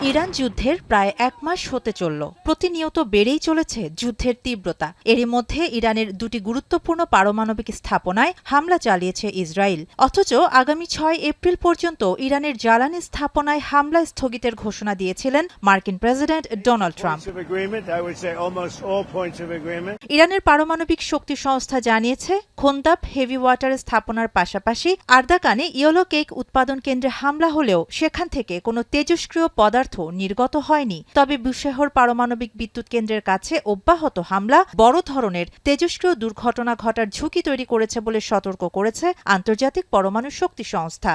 Iran যুদ্ধের প্রায় এক মাস হতে চলল। প্রতিনিয়ত বেড়েই চলেছে যুদ্ধের তীব্রতা। এরই মধ্যে ইরানের দুটি গুরুত্বপূর্ণ পারমাণবিক স্থাপনায় হামলা চালিয়েছে ইসরায়েল। অথচ আগামী 6 এপ্রিল পর্যন্ত ইরানের জ্বালানি স্থাপনায় হামলা স্থগিতের ঘোষণা দিয়েছিলেন মার্কিন প্রেসিডেন্ট ডোনাল্ড ট্রাম্প। ইরানের পারমাণবিক শক্তি সংস্থা জানিয়েছে, খোন্দাব হেভি ওয়াটার স্থাপনার পাশাপাশি আর্দাকানে ইয়েলো কেক উৎপাদন কেন্দ্রে হামলা হলেও সেখান থেকে কোনো তেজস্ক্রিয় পদার্থ নির্গত হয়নি। তবে বুশেহর পারমাণবিক বিদ্যুৎ কেন্দ্রের কাছে অব্যাহত হামলা বড় ধরনের তেজস্ক্রিয় দুর্ঘটনা ঘটার ঝুঁকি তৈরি করেছে বলে সতর্ক করেছে আন্তর্জাতিক পরমাণু শক্তি সংস্থা।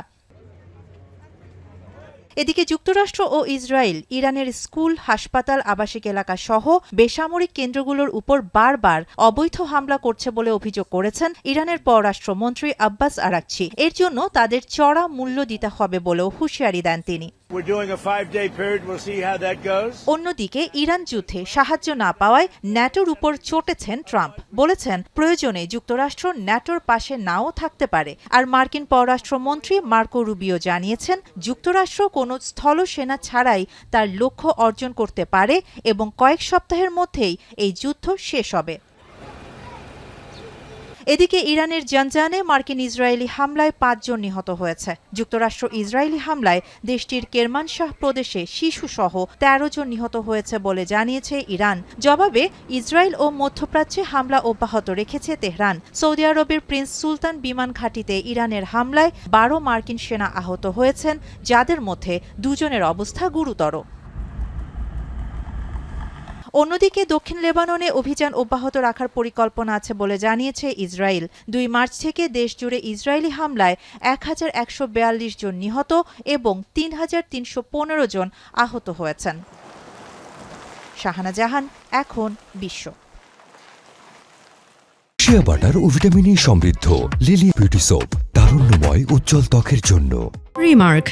এদিকে যুক্তরাষ্ট্র ও ইসরায়েল ইরানের স্কুল, হাসপাতাল, আবাসিক এলাকা সহ বেসামরিক কেন্দ্রগুলোর উপর বারবার অবৈধ হামলা করছে বলে অভিযোগ করেছেন ইরানের পররাষ্ট্রমন্ত্রী আব্বাস আরাকচি। এর জন্য তাদের চড়া মূল্য দিতে হবে বলেও হুঁশিয়ারি দেন তিনি। অন্যদিকে ইরান যুদ্ধে সাহায্য না পাওয়ায় ন্যাটোর উপর চটেছেন ট্রাম্প। বলেছেন, প্রয়োজনে যুক্তরাষ্ট্র ন্যাটোর পাশে নাও থাকতে পারে। আর মার্কিন পররাষ্ট্রমন্ত্রী মার্কো রুবিও জানিয়েছেন, যুক্তরাষ্ট্র কোনো স্থল সেনা ছাড়াই তার লক্ষ্য অর্জন করতে পারে এবং কয়েক সপ্তাহের মধ্যেই এই যুদ্ধ শেষ হবে। এদিকে ইরানের জানজানে মার্কিন ইসরায়েলি হামলায় 5 জন নিহত হয়েছে। যুক্তরাষ্ট্র ইসরায়েলি হামলায় দেশটির কেরমানশাহ প্রদেশে শিশুসহ 13 জন নিহত হয়েছে বলে জানিয়েছে ইরান। জবাবে ইসরায়েল ও মধ্যপ্রাচ্যে হামলা অব্যাহত রেখেছে তেহরান। সৌদি আরবের প্রিন্স সুলতান বিমান ঘাঁটিতে ইরানের হামলায় 12 মার্কিন সেনা আহত হয়েছেন, যাদের মধ্যে 2 জনের অবস্থা গুরুতর। অন্যদিকে দক্ষিণ লেবাননে অভিযান অব্যাহত রাখার পরিকল্পনা আছে বলে জানিয়েছে ইসরায়েল। 2 মার্চ থেকে দেশজুড়ে ইসরায়েলি হামলায় 1142 জন নিহত এবং 3315 জন আহত হয়েছেন। শাহানা জাহান, এখন বিশ্ব। শিয়া বাটার ও ভিটামিন ই সমৃদ্ধ লিলি বিউটি সোপ, তারুণ্যময় উজ্জ্বল ত্বকের জন্য। রিমার্ক,